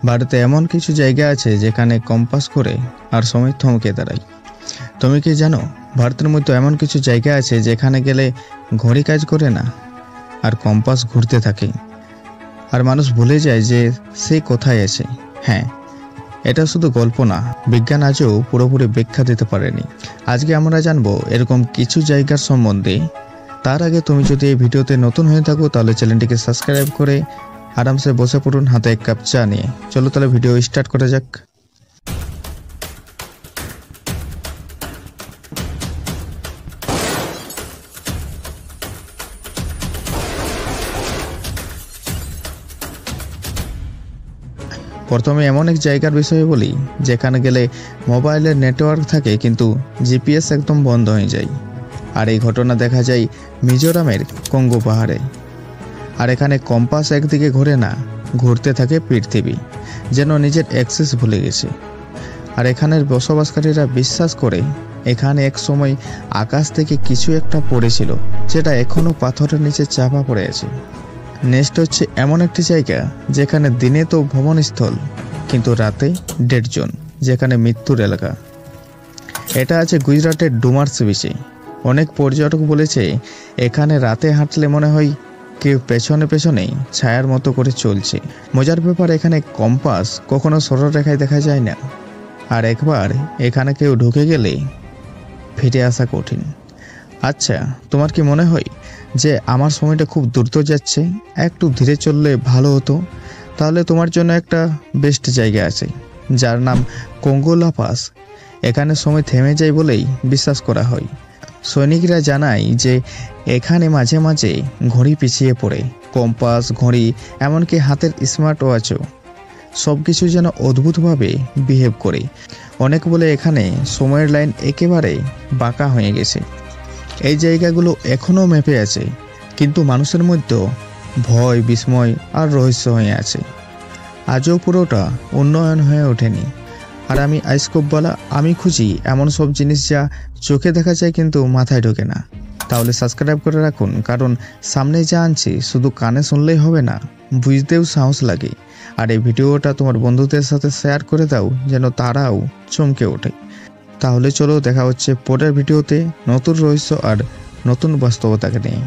ভারতে এমন কিছু জায়গা আছে যেখানে কম্পাস করে আর সময় থমকে দাঁড়ায়। তুমি কি জানো ভারতের মধ্যে এমন কিছু জায়গা আছে যেখানে গেলে ঘড়ি কাজ করে না আর কম্পাস ঘুরতে থাকে, আর মানুষ ভুলে যায় যে সে কোথায় আছে। হ্যাঁ, এটা শুধু গল্প না, বিজ্ঞান আজও পুরোপুরি ব্যাখ্যা দিতে পারেনি। আজকে আমরা জানবো এরকম কিছু জায়গার সম্বন্ধে। তার আগে তুমি যদি এই ভিডিওতে নতুন হয়ে থাকো তাহলে চ্যানেলটিকে সাবস্ক্রাইব করে আরামসে বসে পড়ুন হাতে এক কাপ চা নিয়ে। চলো তাহলে ভিডিও স্টার্ট করা যাক। প্রথমে এমন এক জায়গার বিষয়ে বলি যেখানে গেলে মোবাইলের নেটওয়ার্ক থাকে কিন্তু জিপিএস একদম বন্ধ হয়ে যায়। আর এই ঘটনা দেখা যায় মিজোরামের কঙ্গো পাহাড়ে। আর এখানে কম্পাস একদিকে ঘোরে না, ঘুরতে থাকে পৃথিবী, যেন নিজের অ্যাক্সেস ভুলে গেছে। আর এখানের বসবাসকারীরা বিশ্বাস করে এখানে এক সময় আকাশ থেকে কিছু একটা পড়েছিল, যেটা এখনো পাথরের নিচে চাপা পড়ে আছে। নেক্সট হচ্ছে এমন একটি জায়গা যেখানে দিনে তো ভ্রমণস্থল কিন্তু রাতে ডেড জোন, যেখানে মৃত্যুর এলাকা। এটা আছে গুজরাটের ডুমার্স বিচে। অনেক পর্যটক বলেছে এখানে রাতে হাঁটলে মনে হয় কেউ পেছনে পেছনে ছায়ার মতো করে চলছে। মজার ব্যাপার, এখানে কম্পাস কখনো সরলরেখায় দেখা যায় না, আর একবার এখানে কেউ ঢুকে গেলে ফিরে আসা কঠিন। আচ্ছা, তোমার কি মনে হয় যে আমার সময়টা খুব দ্রুত যাচ্ছে, একটু ধীরে চললে ভালো হতো? তাহলে তোমার জন্য একটা বেস্ট জায়গা আছে যার নাম কঙ্গো লা পাস। এখানে সময় থেমে যায় বলেই বিশ্বাস করা হয়। সৈনিকরা জানায় যে এখানে মাঝে মাঝে ঘড়ি পিছিয়ে পড়ে, কম্পাস, ঘড়ি, এমনকি হাতের স্মার্ট ওয়াচও সব কিছু যেন অদ্ভুতভাবে বিহেভ করে। অনেক বলে এখানে সময়ের লাইন একেবারে বাঁকা হয়ে গেছে। এই জায়গাগুলো এখনও ম্যাপে আছে, কিন্তু মানুষের মধ্যে ভয়, বিস্ময় আর রহস্য হয়ে আছে। আজও পুরোটা উন্নয়ন হয়ে ওঠেনি। আর আমি আইসকোপওয়ালা, আমি খুঁজি এমন সব জিনিস যা চোখে দেখা যায় কিন্তু মাথায় ঢোকে না। তাহলে সাবস্ক্রাইব করে রাখুন, কারণ সামনে যা আনছি শুধু কানে শুনলেই হবে না, বুঝতেও সাহস লাগে। আর এই ভিডিওটা তোমার বন্ধুদের সাথে শেয়ার করে দাও যেন তারাও চমকে ওঠে। তাহলে চলো দেখা হচ্ছে পরের ভিডিওতে নতুন রহস্য আর নতুন বাস্তবতাকে নিয়ে।